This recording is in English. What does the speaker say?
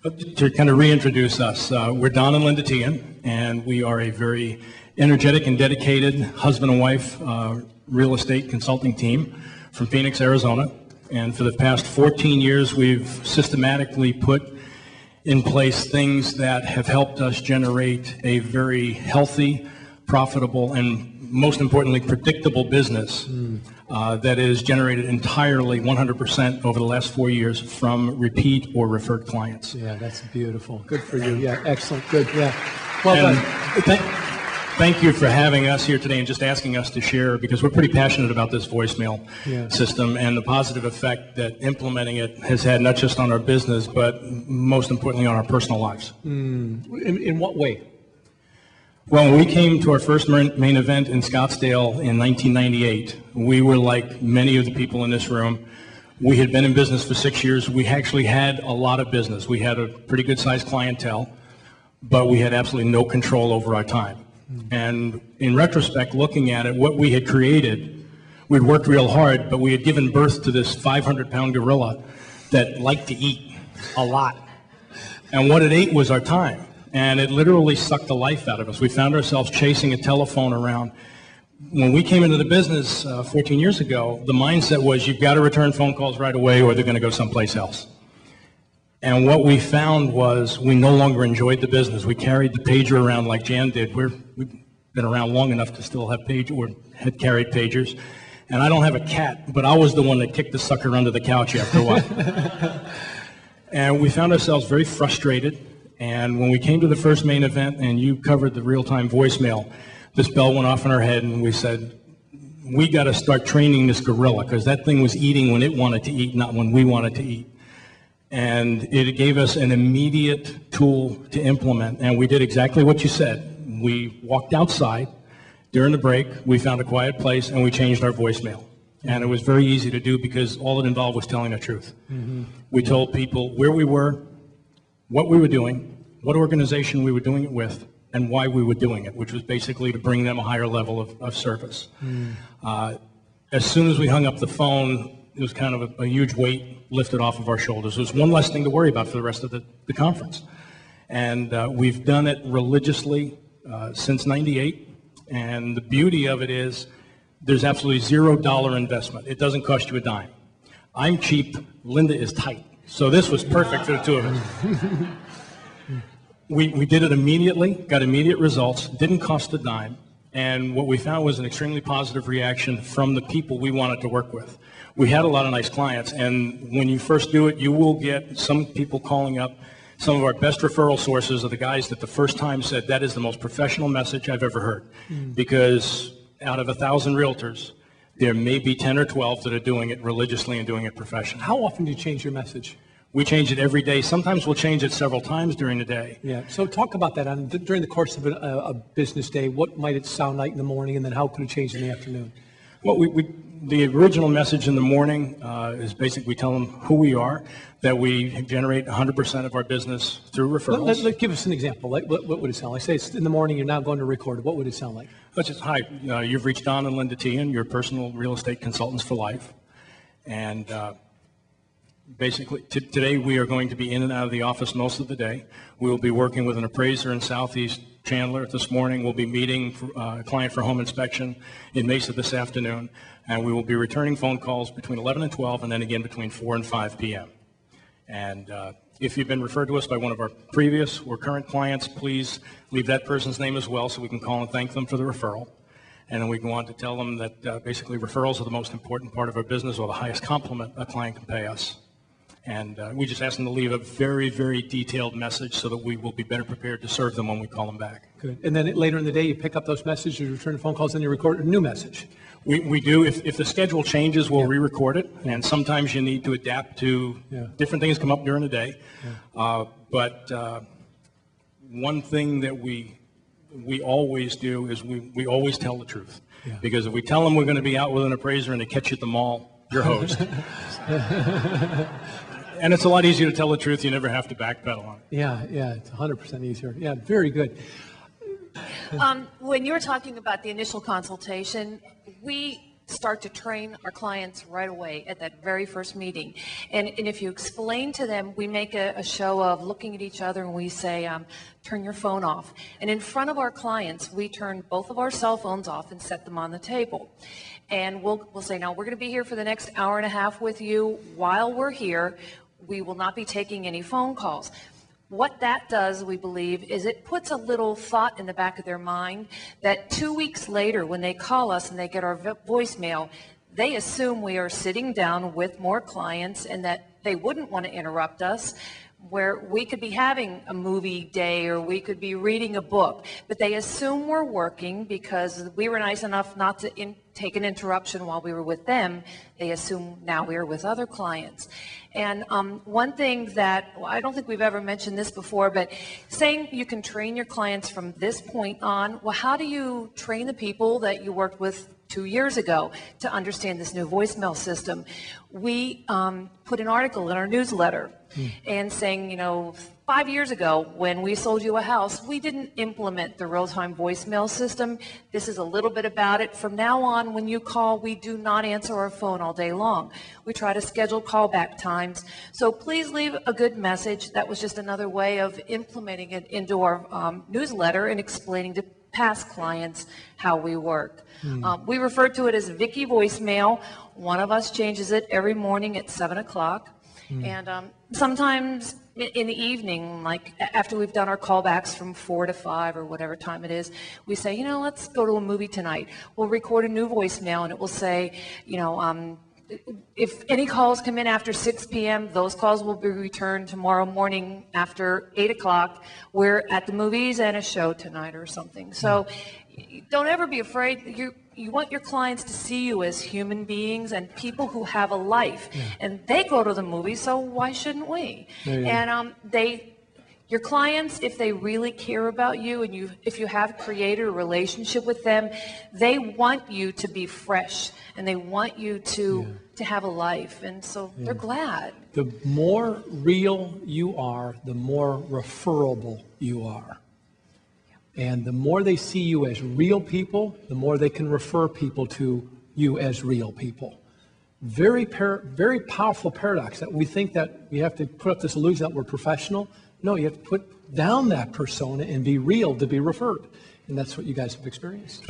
To kind of reintroduce us, we're Don and Linda Tian, and we are a very energetic and dedicated husband and wife real estate consulting team from Phoenix, Arizona. And for the past 14 years, we've systematically put in place things that have helped us generate a very healthy, profitable, and most importantly, predictable business that is generated entirely 100% over the last 4 years from repeat or referred clients. Yeah, that's beautiful. Good for you. Yeah, excellent. Good. Yeah. Well done. Thank you for having us here today and just asking us to share, because we're pretty passionate about this voicemail system and the positive effect that implementing it has had, not just on our business, but most importantly on our personal lives. In what way? Well, when we came to our first main event in Scottsdale in 1998, we were like many of the people in this room. We had been in business for 6 years. We actually had a lot of business. We had a pretty good sized clientele, but we had absolutely no control over our time. And in retrospect, looking at it, what we had created, we'd worked real hard, but we had given birth to this 500-pound gorilla that liked to eat a lot. And what it ate was our time. And it literally sucked the life out of us. We found ourselves chasing a telephone around. When we came into the business 14 years ago, the mindset was you've got to return phone calls right away or they're going to go someplace else. And what we found was we no longer enjoyed the business. We carried the pager around like Jan did. We've been around long enough to still have or had carried pagers. And I don't have a cat, but I was the one that kicked the sucker under the couch after a while. And we found ourselves very frustrated. And when we came to the first main event and you covered the real-time voicemail, this bell went off in our head and we said, we got to start training this gorilla, because that thing was eating when it wanted to eat, not when we wanted to eat. And it gave us an immediate tool to implement. And we did exactly what you said. We walked outside during the break, we found a quiet place, and we changed our voicemail. And it was very easy to do because all it involved was telling the truth. We told people where we were, what we were doing, what organization we were doing it with, and why we were doing it, which was basically to bring them a higher level of service. As soon as we hung up the phone, it was kind of a huge weight lifted off of our shoulders. There was one less thing to worry about for the rest of the conference. And we've done it religiously since '98. And the beauty of it is there's absolutely $0 investment. It doesn't cost you a dime. I'm cheap, Linda is tight. So this was perfect for the two of us. We did it immediately, got immediate results, didn't cost a dime, and what we found was an extremely positive reaction from the people we wanted to work with. We had a lot of nice clients, and when you first do it, you will get some people calling up. Some of our best referral sources are the guys that the first time said, that is the most professional message I've ever heard. Because out of 1,000 realtors, there may be 10 or 12 that are doing it religiously and doing it professionally. How often do you change your message? We change it every day. Sometimes we'll change it several times during the day. Yeah. So talk about that. During the course of a business day, what might it sound like in the morning, and then how could it change in the afternoon? Well, the original message in the morning is basically we tell them who we are, that we generate 100% of our business through referrals. Give us an example. Like, what would it sound like? Say it's in the morning, you're now going to record it. What would it sound like? Let's just, hi, you've reached Don and Linda Tian, your personal real estate consultants for life. And basically, today we are going to be in and out of the office most of the day. We will be working with an appraiser in Southeast Chandler this morning. We'll be meeting a client for home inspection in Mesa this afternoon. And we will be returning phone calls between 11 and 12, and then again between 4 and 5 p.m. And if you've been referred to us by one of our previous or current clients, please leave that person's name as well so we can call and thank them for the referral. And then we go on to tell them that basically referrals are the most important part of our business, or the highest compliment a client can pay us. And we just ask them to leave a very, very detailed message so that we will be better prepared to serve them when we call them back. Good. And then later in the day, you pick up those messages, you return the phone calls, and you record a new message. We do. If the schedule changes, we'll re-record it. And sometimes you need to adapt to different things come up during the day. But one thing that we always do is we always tell the truth. Because if we tell them we're going to be out with an appraiser and they catch you at the mall, you're hosed. And it's a lot easier to tell the truth. You never have to backpedal on it. Yeah, it's 100% easier. Yeah, very good. When you were talking about the initial consultation, we start to train our clients right away at that very first meeting. And if you explain to them, we make a show of looking at each other and we say, turn your phone off. And in front of our clients, we turn both of our cell phones off and set them on the table. And we'll say, now we're going to be here for the next hour and a half with you. While we're here, we will not be taking any phone calls. What that does, we believe, is it puts a little thought in the back of their mind that 2 weeks later, when they call us and they get our voicemail, they assume we are sitting down with more clients and that they wouldn't want to interrupt us, where we could be having a movie day or we could be reading a book, but they assume we're working because we were nice enough not to take an interruption while we were with them. They assume now we are with other clients. And one thing that, well, I don't think we've ever mentioned this before, but saying you can train your clients from this point on, well, how do you train the people that you worked with 2 years ago to understand this new voicemail system? We put an article in our newsletter and saying, 5 years ago when we sold you a house, we didn't implement the real-time voicemail system. This is a little bit about it. From now on, when you call, we do not answer our phone all day long. We try to schedule callback times. So please leave a good message. That was just another way of implementing it into our newsletter and explaining to past clients how we work. We refer to it as Vicky voicemail. One of us changes it every morning at 7 o'clock. And sometimes in the evening, like after we've done our callbacks from 4 to 5 or whatever time it is, we say, let's go to a movie tonight. We'll record a new voicemail and it will say, if any calls come in after 6 p.m., those calls will be returned tomorrow morning after 8 o'clock. We're at the movies and a show tonight or something. So don't ever be afraid. You want your clients to see you as human beings and people who have a life. And they go to the movies, so why shouldn't we? And your clients, if they really care about you and if you have created a relationship with them, they want you to be fresh and they want you to have a life. And so they're glad. The more real you are, the more referable you are. And the more they see you as real people, the more they can refer people to you as real people. Very powerful paradox that we think that we have to put up this illusion that we're professional. No, you have to put down that persona and be real to be referred. And that's what you guys have experienced.